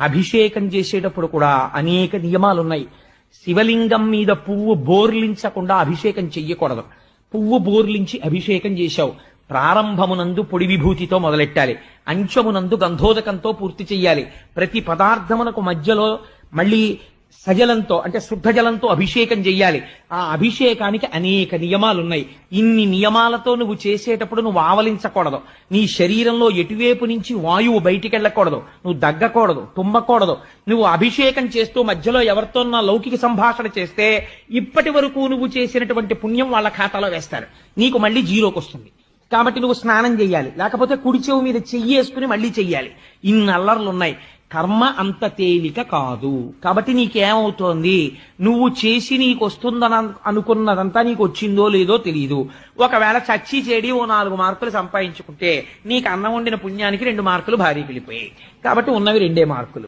అభిషేకం చేసేటప్పుడు కూడా అనేక నియమాలున్నాయి. శివలింగం మీద పువ్వు బోర్లించకుండా అభిషేకం చెయ్యకూడదు. పువ్వు బోర్లించి అభిషేకం చేశావు, ప్రారంభమునందు పొడి విభూతితో మొదలెట్టాలి, అంచమునందు గంధోదకంతో పూర్తి చెయ్యాలి. ప్రతి పదార్థమునకు మధ్యలో మళ్ళీ సజలంతో అంటే శుద్ధ జలంతో అభిషేకం చెయ్యాలి. ఆ అభిషేకానికి అనేక నియమాలున్నాయి. ఇన్ని నియమాలతో నువ్వు చేసేటప్పుడు నువ్వు ఆవలించకూడదు. నీ శరీరంలో ఎటువైపు నుంచి వాయువు బయటికి వెళ్ళకూడదు, నువ్వు దగ్గకూడదు, తుమ్మకూడదు. నువ్వు అభిషేకం చేస్తూ మధ్యలో ఎవరితోన్నా లౌకిక సంభాషణ చేస్తే ఇప్పటి వరకు నువ్వు చేసినటువంటి పుణ్యం వాళ్ళ ఖాతాలో వేస్తారు, నీకు మళ్ళీ జీరోకి వస్తుంది. కాబట్టి నువ్వు స్నానం చెయ్యాలి, లేకపోతే కుడి చెవు మీద చెయ్యేసుకుని మళ్ళీ చెయ్యాలి. ఇన్ని అల్లర్లున్నాయి. కర్మ అంత తేలిక కాదు. కాబట్టి నీకేమవుతోంది, నువ్వు చేసి నీకు వస్తుందని అనుకున్నదంతా నీకు వచ్చిందో లేదో తెలియదు. ఒకవేళ చచ్చి చెడి ఓ 4 మార్కులు సంపాదించుకుంటే నీకు అన్నం వండిన పుణ్యానికి 2 మార్కులు భారీకి వెళ్ళిపోయాయి. కాబట్టి ఉన్నవి 2 మార్కులు.